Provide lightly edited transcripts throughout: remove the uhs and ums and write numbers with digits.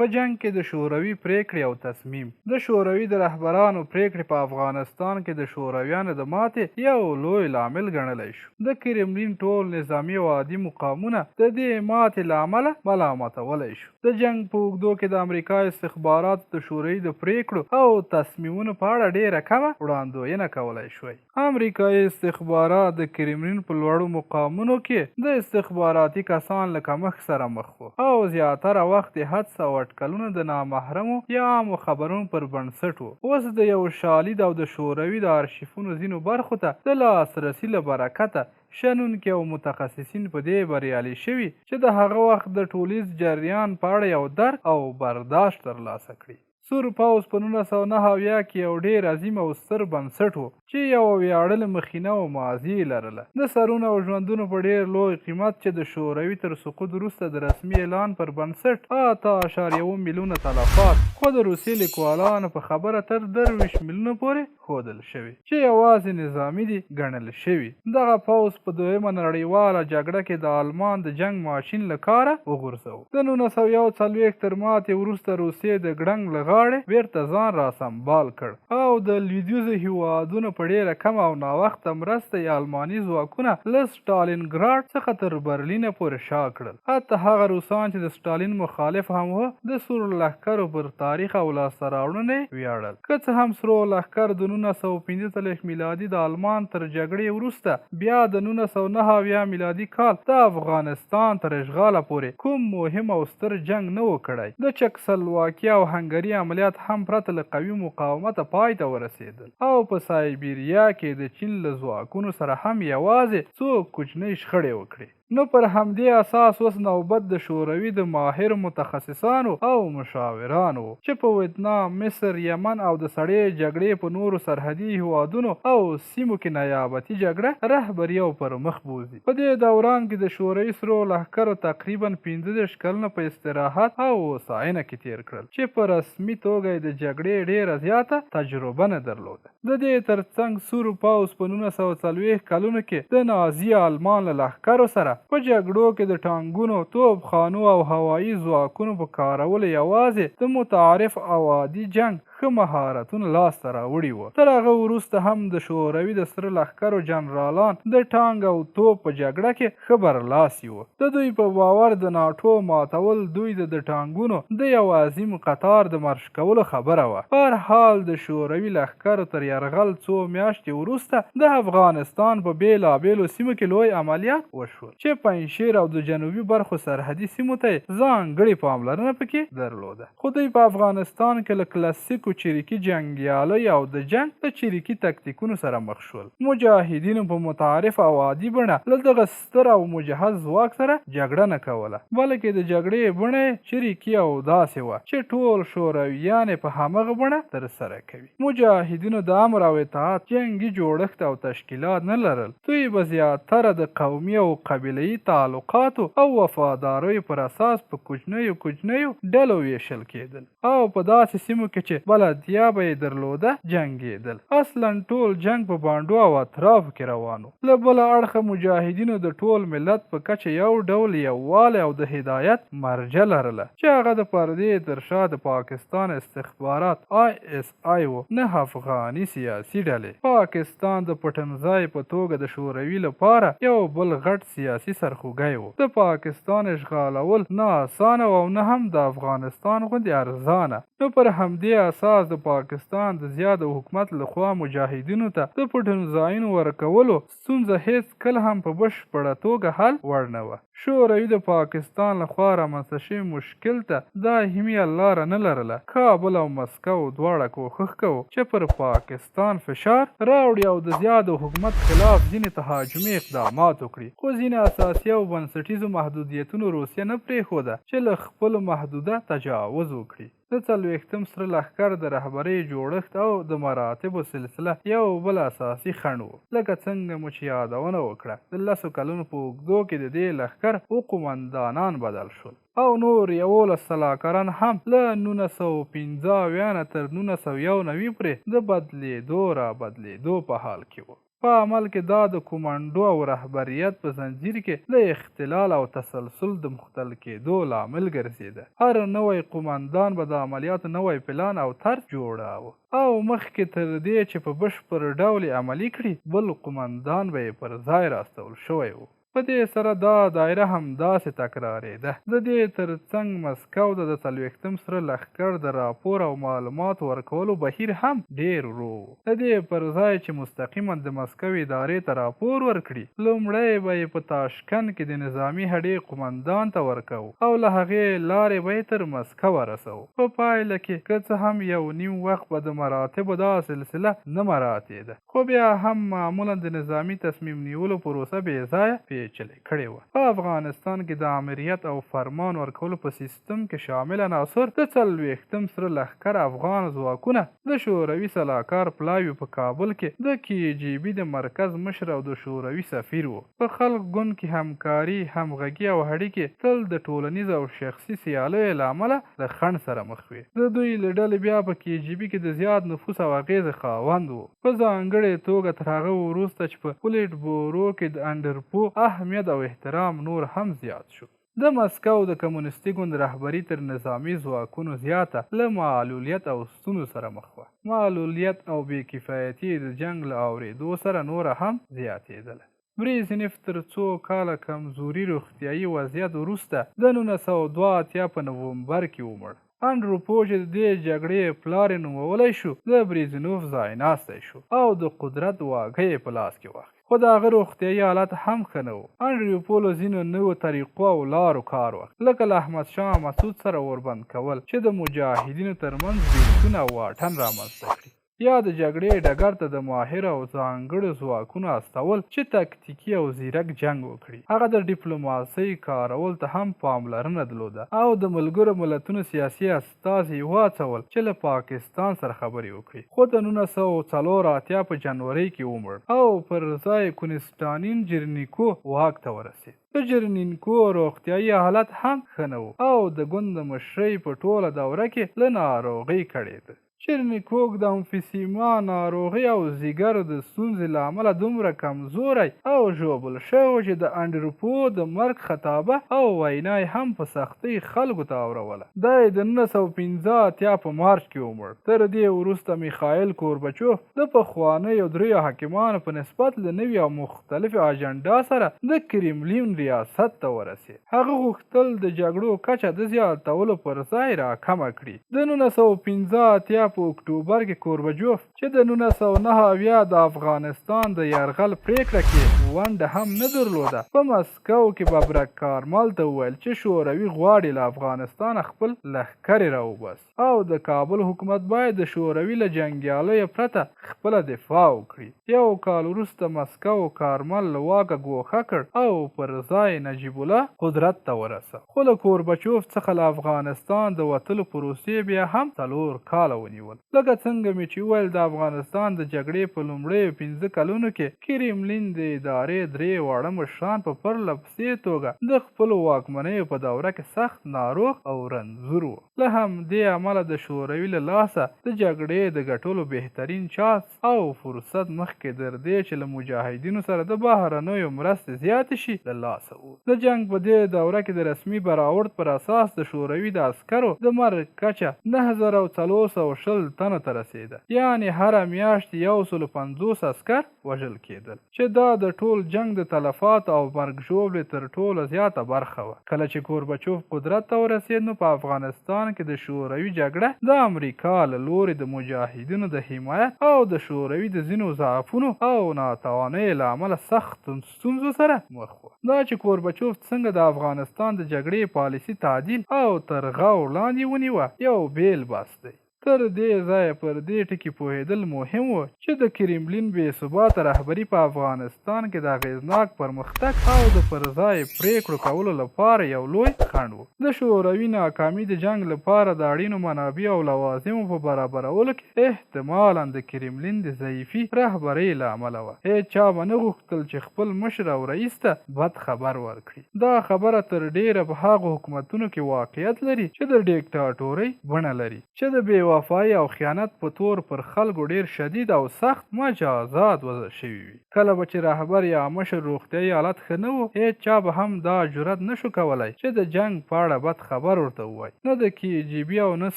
په جنگ کې د شوروي پریکړې او تصمیم د شوروي د رهبرانو پریکړې په افغانستان کې د شورویانو د ماتې یو لوی لامل ګڼلی شو. د کرملین ټول نظامي او عادي مقامونه د دې ماتې له امله ملامتولی شو. د جنگ په اوږدو کې د امریکا استخباراتو د شوروي د پریکړو او تصمیمونو په اړه ډیره کمه وړاندوینه کولی شوی. امریکایي استخبارات د کرملین په لوړو مقامونو کې د استخباراتي کسان له کمښت سره مخ وو او زیاتره وخت یې حدس او اټکلونه د نامحرمو یا عامو خبرونو پر بنسټ وو. اوس د یو شالید او د شوروي د آرشیفونو ځینو برخو ته د لاسرسي له برکته شنونکي او متخصصین په دې بریالي شوي چې د هغه وخت د ټولیز جریان په اړه یو درک او برداشت ترلاسه کړي. سور پوځ په 1970 کې یو ډیر عظیم او ستر بنسټ و چې یو ویاړلې مخینه او ماضي لرله. د سرونو او ژوندونو په ډیر لوی قیمت چې د شوروي تر سقوط وروسته د رسمي اعلان پر بنسټ 8.1 میلیونه تلفات، خو د روسي لیکوالانو په خبره تر 23 میلیونه پورې ښودل شوي چې یوازې نظامي دي ګڼل شوي. دغه پوځ په دویمه نړیواله جګړه کې د آلمان د جنگ ماشین له کاره وغورځوه. د 1940 تر ماتې وروسته روسیې د ګړنګ له غاړې بیرته ځان را سمبال کړ او د لویدیځو هیوادونو په ډیره کمه او ناوخته مرسته یې الماني ځواکونه له سټالینګراډ څخه تر برلینه پورې شا کړل. حتی هغه روسان چې د سټالین مخالف هم وو د سرو لښکرو پر تاریخ او لاسته راوړنې ویاړل. که څه هم سرو لښکر د 1945 میلادي د آلمان تر جګړې وروسته بیا د 1990 میلادي کال د افغانستان تر اشغاله پورې کوم مهم او ستر جنگ نه و کړی. د چکسلواکیا او هنګري عملیات هم پرته له قوي مقاومته پای ته ورسېدل او په سایبیریا کې د چین له ځواکونو سره هم یوازې څو کوچنۍ شخړې وکړې. نو پر همدې اساس اوس نوبت د شوروي د ماهر متخصصانو او مشاورانو چې په ویتنام، مصر، یمن او د سړې جګړې په نورو سرحدي هیوادونو او سیمو کې نیابتي جګړه رهبري او پر مخ بوځي. په دې دوران کې د شوروي سرو لښکرو تقریبا 15 کلونه په استراحت او هوساینه کې تیر کړل چې په رسمي توګه د جګړې ډیره زیاته تجربه نه درلوده. د دې ترڅنګ سور پوځ په 1940 کلونو کې د نازي آلمان له لښکرو سره په جګړو کې د ټانګونو، توپخانو او هوایي ځواکونو په کارولو یوازې د متعارف او عادي جنگ ښه مهارتونه لاسته راوړي وو. تر هغه وروسته هم د شوروي د سره لښکرو جنرالان د ټانګ او توپ په جګړه کې ښه برلاسي وو. د دوی په باور د ناټو ماتول دوی د ټانګونو د یو عظیم قطار د مرش کولو خبره وه. په هر حال د شوروي لښکرو تر یرغل څو میاشتې وروسته د افغانستان په بیلابیلو سیمو کې لوی عملیات وشول چې پنجشیر او د جنوبي برخو سرحدي سیمو ته ځانګړې پاملرنه پکې درلوده. خو دوی په افغانستان کې له کلاسیکو چریکي جنګیالۍ او د جنگ د چریکي تکتیکونو سره مخ شول. مجاهدینو په متعارف او عادي بڼه له دغه ستر او مجهز ځواک سره جګړه نه کوله، بلکې د جګړې بڼه چریکي او داسې وه چې ټول شورویان په همغه بڼه ترسره کوي. مجاهدینو د امر او اطاعت جنګي جوړښت او تشکیلات نه لرل. دوی به زیاتره د قومي او قبیله‌ایي تعلقاتو او وفاداریو پر اساس په کوچنیو ډلو ویشل کېدل او په داسې سیمو کې چې بلدتیا به یې درلوده جنګېدل. اصلا ټول جنگ په بانډو او اطرافو کې روانو. له بله اړخه مجاهدینو د ټول ملت په کچه یو ډول یووالی او د هدایت مرجع لرله چې هغه د پردې تر شا د پاکستان استخبارات ISI و، نه افغاني سیاسي ډلې. پاکستان د پټنځای په توګه د شوروي لپاره یو بل غټ سیاسي سرخوږی و. د پاکستان اشغالول نه اسانه او نه هم د افغانستان غوندې ارزانه. نو پر همدې اساس د پاکستان د زیاده حکومت لخوا مجاهدینو ته د پټنځایونو ورکولو ستونزه هیڅ کله هم په بشپړه توګه حل وړ نه وه. شوروي د پاکستان لخوا رامنځته شوي مشکل ته دایمي حل لاره نه لرله. کابل او مسکو دواړه کوښښ کوو چې پر پاکستان فشار راوړي او د زیاده حکومت خلاف ځینې تهاجمي اقدامات وکړي. خو ځینې اساسي او بنسټیزو محدودیتونو روسیه نه پرېښوده چې له خپلو محدوده تجاوز وکړي. د 40م سره لښکر د رهبرۍ جوړښت او د مراتبو سلسله یو بل اساسي خنډ و. لکه څنګه مو چې یادونه وکړه د 10 کلونو په اوږدو کې د دې لښکر قومندانان بدل شول او نور 11 سلاکاران هم له 1915 نه تر 1991 پورې د بدلېدو په حال کې وو. په عمل کې دا د کومانډو او رهبریت په زنجیر کې د اختلال او تسلسل د مختل کېدو لامل ګرځېده. هر نوی قوماندان به د عملیاتو نوی پلان او طرز جوړاوه او مخکې تر دې چې په بشپړ ډول عملي کړي بل قوماندان به یې پر ځای راستول شوی و. په دې سره دا دایره هم داسې تکرارېده. د دې تر څنګ مسکو د 40 سره لښکر د راپور او معلوماتو ورکولو بهیر هم ډېر ورو و. د دې پر ځای چې مستقیما د مسکو ادارې ته راپور ورکړي لومړی به یې په تاشکند کې د نظامي هډې قوماندان ته ورکوو او له هغې لارې به یې تر مسکو ورسوو. په پایله کې که څه هم یو نیم وخت به د مراتبو دا سلسله نه مراتېده خو بیا هم معمولا د نظامي تصمیم نیولو پروسه بې ځایه پیچلې کړې وه. په افغانستان کې د امریت او فرمان ورکولو په سیستم کې شامل عناصر د 40 سره لښکر افغان ځواکونه د شوروي سلاکار پلاوي په کابل کې د KGB د مرکز مشر او د شوروي سفیر و. په خلق ګوند کې همکاري، همغږي او اړیکې تل د ټولنیز او شخصي سیالیو له امله د خنډ سره مخ وي. د دوی له ډلې بیا په KGB کې د زیات نفوس او اغېزې خاوند و. په ځانګړې توګه تر هغه وروسته چې په پولیټ بورو کې د اندرپو اهمیت او احترام نور هم زیات شو. د مسکو د کمونیستي ګوند رهبري تر نظامي ځواکونو زیاته له معلولیت او ستونزو سره مخ وه. معلولیت او بې کفایتي د جنګ له اورېدو سره نوره هم زیاتېدله. بریزنیف تر څو کاله کمزوري روغتیایي وضعیت وروسته د 1982 په نومبر کې ومړ. اندروپو چې د دې جګړې پلار یې نومولی شو د بریزنوف ځایناستی شو او د قدرت واګه یې په لاس کې واخیست. خو د هغه روغتیایي حالت هم ښه نه و. انډریوپو له ځینو نوو طریقو او لارو کار واخیست لکه له احمدشاه مسعود سره وربند کول چې د مجاهدینو ترمنځ بېلتون او واټن رامنځته کړي یا د جګړې ډګر ته د ماهر او ځانګړو ځواکونو استول چې تکتیکي او ځیرک جنګ وکړي. هغه د ډیپلوماسۍ کارول ته هم پاملرنه درلوده او د ملګرو ملتونو سیاسي استازي واچول چې له پاکستان سره خبرې وکړي. خو د 1984 په جنوري کې ومړ او پر ځای کونستانین جرنیکو واک ته ورسېد. د جرنینکو روغتیایي حالت هم ښه نه و او د ګوند د مشرۍ په ټوله دوره کې له ناروغۍ کړېده. چرنیکوف د امفیسیما ناروغي او ځیګر د ستونزې له امله دومره کمزوری او ژوبل شوی چې د انډروپو د مرګ خطابه او وینا هم په سختۍ خلکو ته اوروله. دا یې د 1915 په مارچ کې ومړ. تر دې وروسته میخایل کوربچوف د پخوانیو دریو حاکمانو په نسبت له نوي او مختلفې اجنډا سره د کرملین ریاست ته ورسېد. هغه غوښتل د جګړو کچه د زیاتولو پر ځای راکمه کړي. د 1915 په اکتوبر کې کوربچوف چې د 1909 د افغانستان د یرغل پریکړه کې ونډه هم نه درلوده په مسکو کې ببرک کارمل ته وویل چې شوروي غواړي له افغانستان خپل لښکرې راوباسي او د کابل حکومت باید د شوروي له جنګیالیو پرته خپله دفاع وکړي. یو کال وروسته مسکو کارمل له واکه ګوښه کړ او پر ځای نجیب الله قدرت ته ورسه. خو له کوربچوف څخه له افغانستان د وتلو پروسې بیا هم 4 کاله ونیول. لکه څنګه مې چې ویل د افغانستان د جګړې په لومړیو 15 کلونو کې کرملین د ادارې 3 واړه مشران په پرله پسې توګه د خپلو واکمنیو په دوره کې سخت ناروغ او رنځور وو. له همدې امله د شوروي له لاسه د جګړې د ګټلو بهترین چانس او فرصت مخکې در دې چې له مجاهدینو سره د بهرنیو مرستې زیاتې شي له لاسه و. د جنګ په دې دوره کې د رسمي براورد پر اساس د شوروي د عسکرو د مرګ کچه 9400 تنو ته رسېده. یعنی هره میاشت 150 عسکر وژل کېدل چې دا د ټول جنگ د تلفات او مرګ ژوبلې تر ټوله زیاته برخه وه. کله چې کوربچوف قدرت ته ورسېد نو په افغانستان کې د شوروي جګړه د امریکا له لوري د مجاهدینو د حمایت او د شوروي د ځینو ضعفونو او ناتوانۍ له امله سخت ستونزو سره مخ وه. دا چې کوربچوف څنګه د افغانستان د جګړې پالیسي تعدیل او تر غور لاندې ونیوه یو بیل بحث دی. تر دې ځایه پر دې ټکي پوهېدل مهم و چې د کرملین بې ثباته رهبري په افغانستان کې د اغېزناک پرمختګ او د پر ځای پریکړو کولو لپاره یو لوی خنډ و. د شوروي ناکامي د جنګ لپاره د اړینو منابعو او لوازمو په برابرولو کې احتمالا د کرملین د ضعیفي رهبرۍ له امله وه. هېچا به نه غوښتل چې خپل مشر او رئیس ته بد خبر ورکړي. دا خبره تر ډېره په هغو حکومتونو کې واقعیت لري چې د ډیکټاټورۍ بڼه لري چې د بې وفای او خیانت په تور پر خلکو ډیر شدید او سخت مجازات وضع شوي وي. کله به چې رهبر یا مشر روغتیایي حالت ښه نه و، هیڅ چا به هم دا جرأت نشو کولی چې د جنګ په اړه بد خبر ورته ووایي. نه د KGB او نه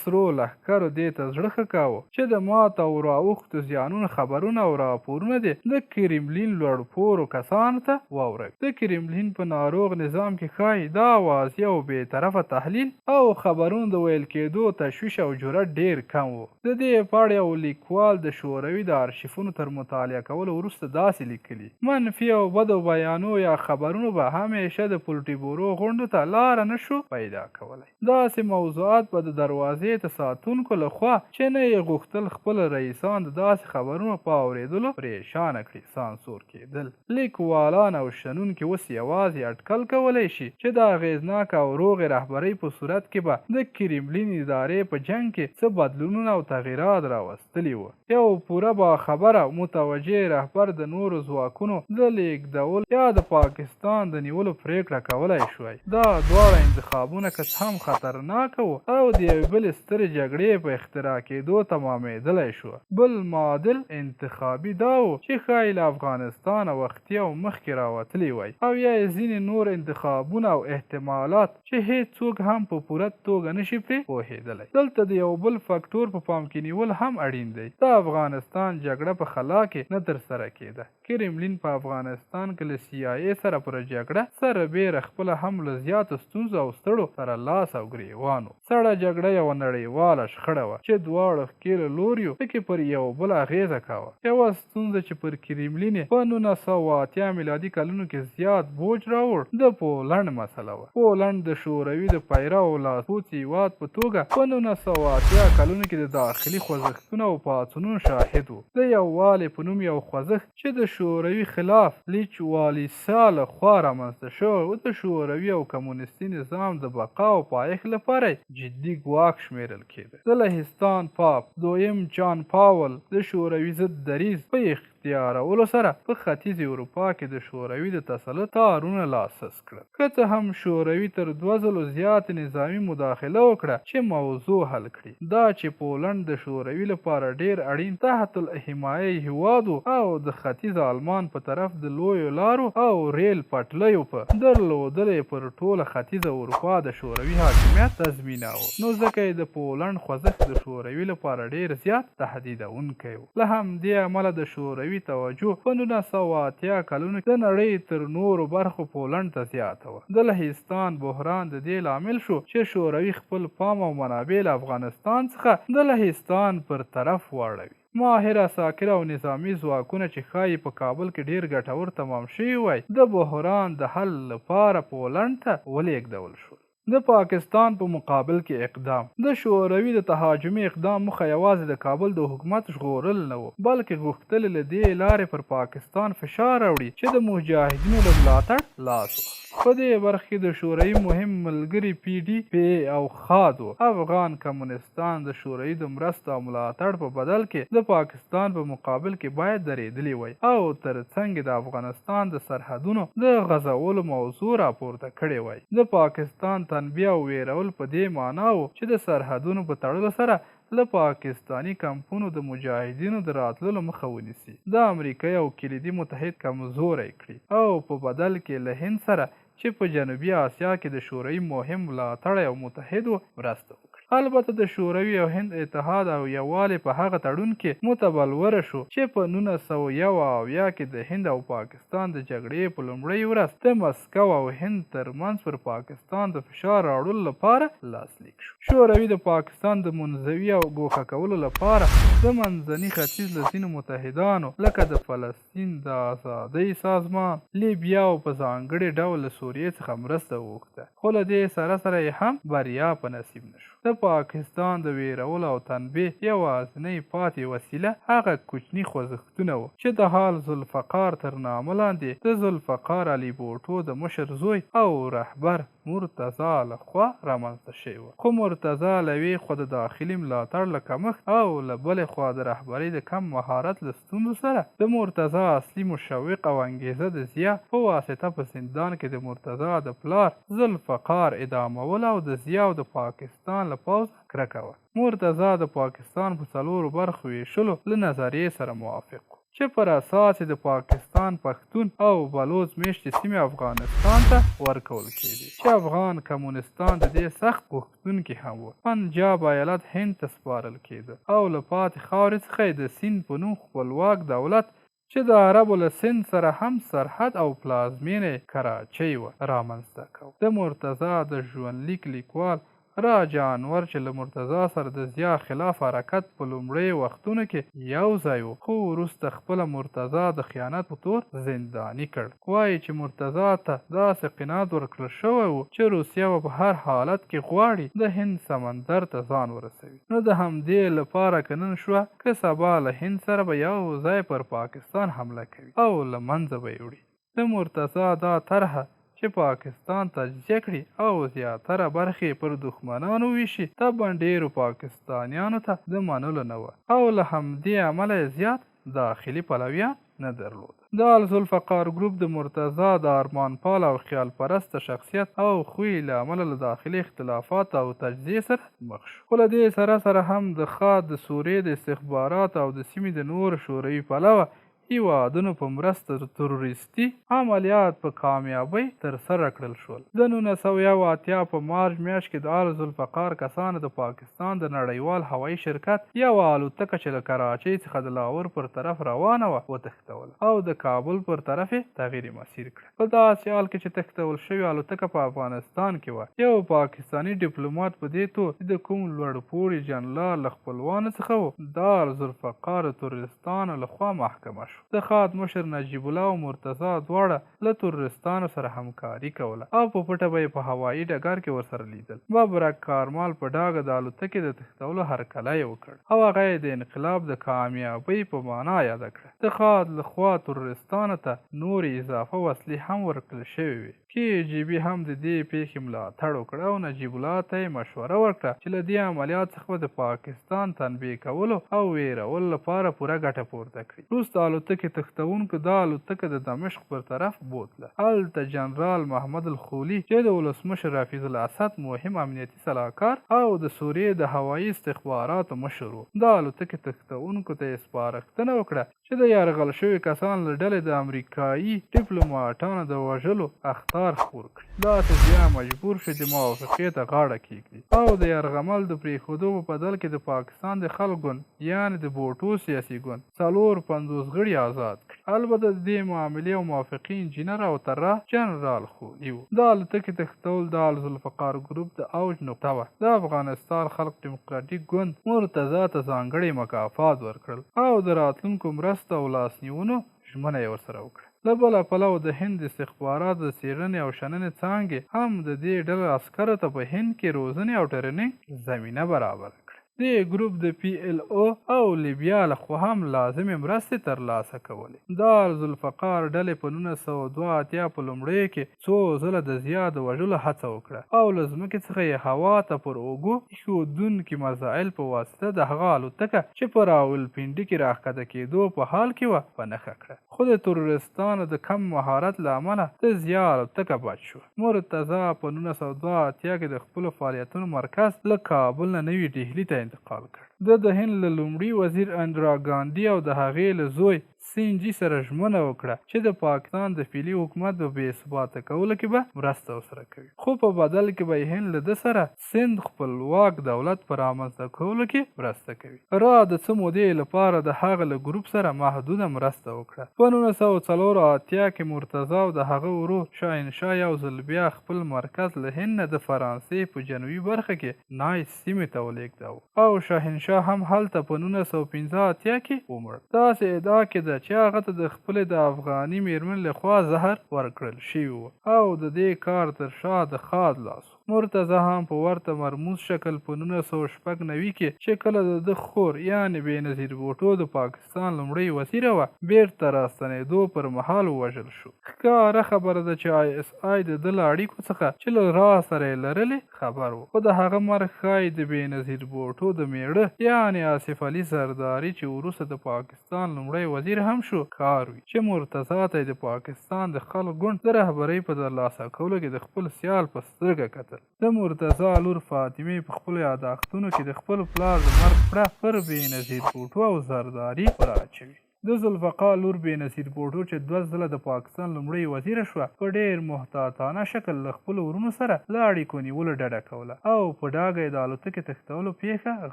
سرو لښکرو دې ته زړه ښه کاوه چې د مات او راوښتو زیانونو خبرونه او راپورونه دې د کرملین لوړپوړو کسانو ته واوروي. د کرملین په ناروغ نظام کې ښایي دا واضح او بې طرفه تحلیل او خبرونو د ویل کېدو تشویش او جرأت ډیر کم و. د دې په اړه یو لیکوال د شوروي د آرشیفونو تر مطالعه کولو وروسته داسې لیکلي: منفي او بدو بیانو یا خبرونو به همیشه د پولټیبورو غونډو ته لاره نشو پیدا کولی. داسې موضوعات به د دروازې ته ساتونکو لخوا چې نه یې غوښتل خپل رئیسان د داسې خبرونو په اورېدلو پریشانه کړي سانسور کېدل. لیکوالان او شنونکي اوس یوازې اټکل کولی شي چې د اغېزناک او روغې رهبرۍ په صورت کې به د کرملین ادارې په جنګ کې څه بدلونونه او تغییرات راوستلي وو. یو پوره باخبره متوجه رهبر د نورو ځواکونو د لیږدول یا د پاکستان د نیولو پریکړه کولی شوی. دا دواړه انتخابونه که څه هم خطرناکه وو او د یوې بلې سترې جګړې په اختراع کېدو تمامېدلی شو. بل معادل انتخابي دا و چې ښایي له افغانستانه وختي او مخکې راوتلی وای، او یا یې ځینې نور انتخابونه او احتمالات چې هېڅوک هم په پوره توګه نشي پرې پوهېدلی. دلته د یو بل فکټور په پام کې نیول هم اړین دی. د افغانستان جګړه په خلا کې نه ترسره کېده. کرملین په افغانستان کې له CIA سره پر جګړه سره بیره خپله هم له زیاتو ستونزو او ستړو سره لاس او ګریوان و. سړه جګړه یوه نړیواله شخړه وه چې دواړو ښکېلو لوریو پکې پر یو بل اغېزه کوه. یوه ستونزه چې پر کرملین په 1980 میلادي کلونو کې زیات بوج راوړ د پولنډ مسله وه. پولنډ د شوروي د پیرو لاسپوڅي هېواد په توګه په 1980 کلونو کې د داخلي خوځښتونو او پاڅونونو شاهد و. د یووالي په نوم یو خوځښت چې د شوروي خلاف لیچ والیسا لخوا رامنځته شوی و د شوروي او کمونیستي نظام د بقا او پایښت لپاره جدي ګواښ شمیرل کېده. د لهستان پاپ دویم جان پاول د شوروي ضد دریځ په اختیارولو سره په ختیځې اروپا کې د شوروي د تسلط تارونه لاسس کړل. که څه هم شوروي تر 2 ځلو زیات نظامي مداخله وکړه چې موضوع حل کړي. دا چې پولنډ د شوروي لپاره ډیر اړین تحت الحمایه هیواد او د ختیځ آلمان په طرف د لویو لارو او ریل پټلیو په درلودلې پر ټوله ختیځه اروپا د شوروي حاکمیت تضمیناوه. نو ځکه یې د پولنډ خوځښت د شوروي لپاره ډیر زیات تهدیدونکی و. له همدې امله د شوروي توجه په 1980 کلونو کې د نړۍ تر نورو برخو پولنډ ته زیاته وه. د لهستان بحران د دې لامل شو چې شوروي خپل پام او منابع له افغانستان څخه د لهستان پر طرف واړوي. ماهر عساکر او نظامي ځواکونه چې ښایي په کابل کې ډیر ګټور تمام شوي وای، د بحران د حل لپاره پولنډ ته ولېږدول شول. د پاکستان په مقابل کې اقدام. د شوروي د تهاجمي اقدام مخه یوازې د کابل د حکومت ژغورل نه و، بلکې غوښتل له دې لارې پر پاکستان فشار راوړي چې د مجاهدینو له ملاتړ لاس واخلي. په دې برخه کې د شوروي مهم ملګري PDP او خاد و. افغان کمونستان د شوروي د مرستو او ملاتړ په بدل کې د پاکستان په مقابل کې باید درېدلی وای او ترڅنګ د افغانستان د سرحدونو د غځولو موضوع راپورته کړې وای. د پاکستان تنبیه او ویرول په دې معنا و چې د سرحدونو په تړلو سره له پاکستانی کمپونو د مجاهدینو د راتللو مخه ونیسي، د امریکا او کلیدي متحد کمزوری کړي او په بدل کې له هند سره چې په جنوبي آسیا کې د شوروي مهم ملاتړی او متحد و مرسته وکړي. البته د شوروي او هند اتحاد او یووالی په هغه تړون کې متبلوره شو چې په 1901 کې د هند او پاکستان د جګړې په لومړۍ ورځ د مسکو او هند ترمنځ پر پاکستان د فشار راوړلو لپاره لاسلیک شو. شوروي د پاکستان د منزوي او ګوښه کولو لپاره د منځني ختیځ له ځینو متحدانو لکه د فلسطین د آزادۍ سازمان، لیبیا او په ځانګړي ډول له سوریې څخه مرسته وغوښته، خو له دې سره سره یې هم بریا په نصیب نشو. د پاکستان د ویرولو او تنبیه یوازینۍ پاتې وسیله هغه کوچني خوځښتونه وو چې د حال ذوالفقار تر نامه لاندې د ذوالفقار علي بوټو د مشر زوی او رهبر مرتضی لخوا رامنځته شوې وه. خو مرتضی له یوې خوا د داخلي ملاتړ له کمښت او له بلې خوا د رهبرۍ د کم مهارت له ستونزو سره د مرتضی اصلي مشوق او انګېزه د ضیا په واسطه په زندان کې د مرتضی د پلار ذوالفقار ادامول او د ضیا او د پاکستان له پوځ کرکه وه. مرتضی د پاکستان په 4 برخو ویشلو له نظریې سره موافق و چې پر اساس د پاکستان پښتون او بلوچ میشتې سیمې افغانستان ته ورکول کېدې چې افغان کمونستان د دې سخت غوښتونکي هم وو. پنجاب ایالت هند ته سپارل کېده او له پاتې خاورې څخه د سیند په نوم خپلواک دولت چې د عربو له سند سره هم سرحد او پلازمینه کراچۍ وه رامنځته کړ. د مرتضی د ژوندلیک لیکوال راجا انور چې له مرتضی سره د ضیا خلاف حرکت په لومړیو وختونو کې یو ځای و، خو وروسته خپله مرتضی د خیانت په تور زنداني کړ. وایي چې مرتضی ته داسې قناعت ورکړل شوی و چې روسیه به په هر حالت کې غواړي د هند سمندر ته ځان ورسوي. نو د همدې لپاره که نن شوه که سبا له هند سره به یو ځای پر پاکستان حمله کوي او له منځه به یې وړي. د مرتضی دا طرحه چې پاکستان تجزیه کړي او زیاتره برخې پر دښمنانو ویشي طبعا ډېرو پاکستانیانو ته د منلو نه وه او له همدې امله یې زیات داخلي پلویان نه درلود. د ذوالفقار ګروپ د مرتضی د ارمان پال او خیال پرسته شخصیت او خوی له امله له داخلي اختلافات او تجزیې سره مخ شو. خو له دې سره هم د خاد د سوریې د استخبارات او د سیمې د نور شوروي پلوه هیوادونو په مرسته تروریستي عملیات په کامیابۍ ترسره کړل شول. د 1980 په مارچ میاشت کې د ذوالفقار کسانو د پاکستان د نړیوال هوایي شرکت یوه الوتکه چې له کراچۍ څخه د لاهور پر طرف روانه وه وتښتوله او د کابل پر طرف یې تغییر مسیر کړه. په داسې حال کې چې تښتول شوې الوتکه په افغانستان کې وه، یو پاکستاني ډیپلومات په دې تور چې د کوم لوړپوړي جنرال له خپلوانو څخه و د ذوالفقار تروریستانو لخوا محکمه شو. د خاد مشر نجیب الله او مرتضی دواړه له تروریستانو سره همکاري کوله او په پټه به یې په هوایي ډګر کې ورسره لیدل. ببرک کارمال په ډاګه د الوتکې د تښتولو هرکلی یې وکړ او هغه یې د انقلاب د کامیابۍ په معنا یاده کړه. د خاد لخوا تروریستانو ته نورې اضافه وسلې هم ورکړل شوې وې. KGB هم د دې پیښې ملاتړ وکړ او نجیب الله ته یې مشوره ورکړه چې له دې عملیات څخه د پاکستان تنبیه کولو او ویرولو لپاره پوره ګټه پورته کړي. وروسته الوتکې تښتونکو دا الوتکه د دمشق پر طرف بوتله. هلته جنرال محمد الخولي چې د ولسمشر حفیظ الاسد مهم امنیتي سلاکار او د سوریې د هوایي استخباراتو مشر و، دا الوتکې تښتونکو ته یې سپارښتنه وکړه چې د یرغل شوي کسانو له ډلې د امریکایي ډیپلوماټانو د وژلو اخطار خپور کړي. داسې بیا مجبور شو چې موافقې ته غاړه کېږدي او د یرغمل د پرېښودو په بدل کې د پاکستان د خلق ګوند یعنې د بوټو سیاسي ګوند 450 غړي آزاد کړي. البته د دې معاملې او موافقې انجینر او طراح جنرال خولي و. د الوتکې تښتول د ذوالفقار ګروپ د اوج نقطه وه. د افغانستان خلق ډیموکراتیک ګوند مرتضی ته ځانګړي مکافات ورکړل او د راتلونکو مرسته او لاسنیونو ژمنه یې ورسره وکړه. له بله پلوه د هند استخبارات د څېړنې او شننې څانګې هم د دې ډلې عسکرو ته په هند کې روزنې او ټریننګ زمینه برابر کړه. دې ګروپ د PLO او لیبیا لخوا هم لازمې مرستې ترلاسه کولې. د ذوالفقار ډلې په 1982 په لومړیو کې څو ځله د ضیا د وژلو هڅه وکړه او له ځمکې څخه یې هوا ته پر اوږو ایښودونکي مزایل په واسطه د هغه الوتکه چې په راولپنډي کې راښکته کېدو په حال کې وه په نښه کړه. خو د تروریستانو د کم مهارت له امله د ضیا الوتکه بچ شوه. مرتضی په 1982 کې د خپلو فعالیتونو مرکز له کابل نه نوي ډهلي ته انتقال کړ. د هند له لومړي وزیر اندرا ګاندي او د هغې له زوی سینجي سره ژمنه وکړه چې د پاکستان د فعلي حکومت په بې ثباته کولو کې به مرسته ورسره کوي، خو په بدل کې به هند له ده سره سند خپلواک دولت په رامنځته کولو کې مرسته کوي. را د څه مودې لپاره د هغه له ګروپ سره محدوده مرسته وکړه. په 1984 کې مرتضی او د هغه ورور شاهنشاه یو ځل بیا خپل مرکز له هند نه د فرانسې په جنوبي برخه کې نایس سیمې ته ولېږداوه او شاهنشاه هم هلته په 1985 کې ومړ. داسې ادعا کېده چې هغه ته د خپلې د افغاني میرمن لخوا زهر ورکړل شوي و او د دې کار تر شا د خاد لاس و. مرتضی هم په ورته مرموز شکل په 1996 کې چې کله د خور یعنی بېنظیر بوټو د پاکستان لومړۍ وزیره وه بیرته راستنېدو پر مهال ووژل شو. ښکاره خبره ده چې ISI د ده له اړیکو څخه چې له را سره یې لرلې خبر و، خو د هغه مرګ ښایي د بېنظیر بوټو د میړه یعنی آصف علي زرداري چې وروسته د پاکستان لومړی وزیر هم شو کار وي، چې مرتضی ته د پاکستان د خلق ګوند د رهبرۍ په ترلاسه کولو کې د خپل سیال په سترګه کتل. د مرتضی لور فاطمې په خپلو یاداښتونو کې د خپل پلار د مرګ پړه پر بېنظیر بوټو او زرداري راچوي. د ذوالفقار لور بېنظیر بوټو چې 2 ځله د پاکستان لومړۍ وزیره شوه په ډېر محتاطانه شکل له خپلو ورونو سره له اړیکو نیولو ډډه کوله او په ډاګه یې د الوتکې تښتولو پیښه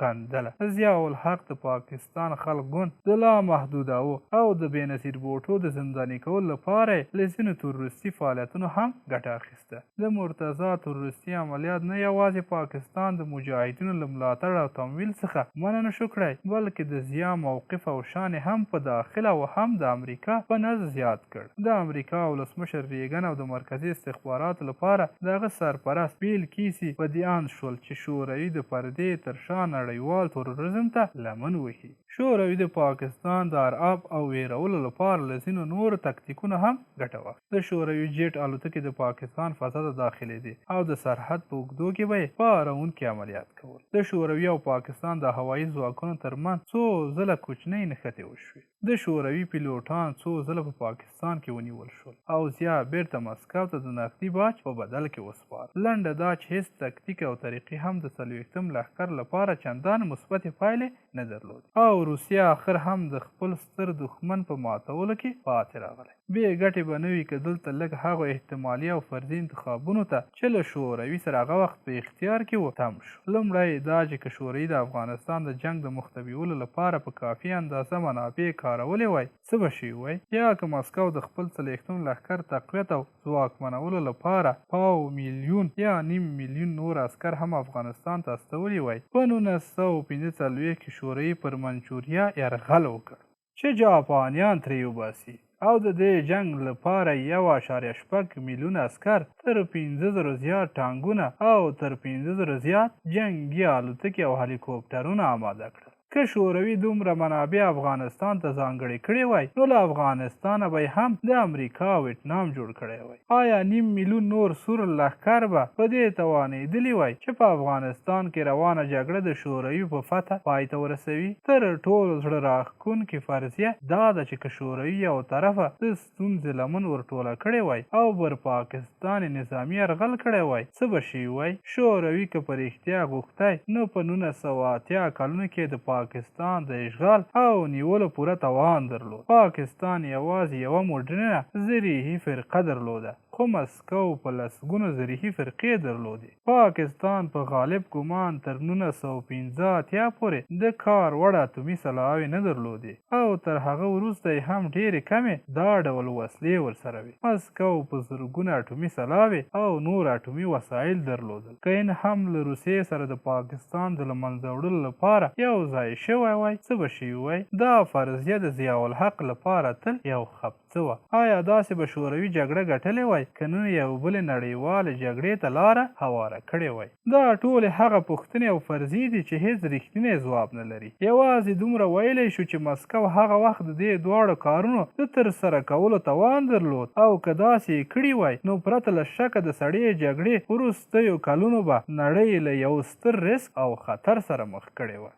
غندله. ضیاء الحق د پاکستان خلق ګوند د لامحدوداوه او د بېنظیر بوټو د زنداني کولو لپاره یې له ځینو تروریستي فعالیتونو هم ګټه اخیسته. د مرتضی تروریستي عملیات نه یوازې پاکستان د مجاهدینو له ملاتړ او تمویل څخه منع نشو کړی بلکې د ضیاء موقف او شان هم په داخل او هم د امریکا په نزد زیات کړ. د امریکا ولسمشر ریګن او د مرکزي استخباراتو لپاره دغه سرپرست بیل کیسي په دې اند شول چې شوروي د پردې تر شا نړیوال تروریزم ته لمن وهي. شوروي د پاکستان د ارعاب او ویرولو لپاره له ځینو نورو تکتیکونو هم ګټه واخیسته. د شوروي جیټ الوتکې د پاکستان فضا ته داخلېدې او د سرحد په اوږدو کې به یې پارونکي عملیات کول. د شوروي او پاکستان د هوایي ځواکونو ترمنځ څو ځله کوچنۍ نښتې وشوې. د شوروي پیلوټان څو ځله په پاکستان کې ونیول شول او ضیاء بیرته مسکو ته د نقدي باج په بدل کې وسپار. لنډه دا چې هیڅ تکتیک او طریقې هم د 40م لښکر لپاره چندان مثبتې پایلې نه درلودې او روسیه آخر هم د خپل ستر دښمن په ماتولو کې پاتې راغلی. بې ګټې به نه وي که دلته لږ هغو احتمالي او فرضي انتخابونو ته چې له شوروي سره هغه وخت په اختیار کې و تم شو. لومړی دا چې که شوروي د افغانستان د جنګ د مختبیولو لپاره په کافي اندازه منابع کارولې وای څه به شوي وای، یا که مسکو د خپل 40م لښکر تقویت او ځواکمنولو لپاره 5 میلیون یا 9 میلیون نور عسکر هم افغانستان ته استولی وای. په 1945 کې شوروي پر منچوریا یرغل وکړ چې جاپانیان ترې وباسي او د دې جنگ لپاره 1.6 میلیون عسکر تر 15,000 زیات ټانګونه او تر 15,000 زیات جنگي الوتکې او هلیکوپټرونه آماده کړل. که شوروي دومره منابع افغانستان ته ځانګړې کړې وای نو له افغانستانه به هم د امریکا او ویتنام جوړ کړی وای. آیا 9 میلیون نور سور لښکر به په دې توانېدلی وای چې په افغانستان کې روانه جګړه د شوروي په فتح پای ته ورسوي؟ تر ټولو زړه راښکونکې فرضیه دا ده چې که شوروي یو طرفه د ستونزې لمن ورټوله کړې وای او پر پاکستان نظامي یرغل کړی وای څه به شوي وای؟ شوروي که په رښتیا غوښتی نو په 1980 کلونو کې د پاکستان د اشغال او نیولو پوره توان درلود. پاکستان یوازې یوه مډرنه زرهي فرقه درلوده خو مسکو په لسګونو زرهي فرقې درلودې. پاکستان په غالب ګمان تر 1985 پورې د کار وړ اټومي سلاحوې نه درلودې او تر هغه وروسته یې هم ډېرې کمې دا ډول وسلې ورسره وې. مسکو په زرګونه اټومي سلاحوې او نور اټومي وسایل درلودل. که این هم له روسیې سره د پاکستان د له منځه وړلو لپاره یو ځای شوی وای څه به شوي وای؟ دا فرضیه د ضیاء الحق لپاره تل یو خبڅه وه. آیا داسې به شوروي جګړه ګټلې وای که نه یو بلې نړیوالې جګړې ته لاره هواره کړې وای؟ دا ټولې هغه پوښتنې او فرضیې دي چې هیڅ رښتینی ځواب نه لري. یوازې دومره ویلی شو چې مسکو هغه وخت د دې دواړو کارونو د ترسره کولو توان درلود او که داسې یې کړي وای نو پرته له شکه د سړې جګړې وروستیو کلونو به نړۍ له یو ستر ریسک او خطر سره مخ کړې وه.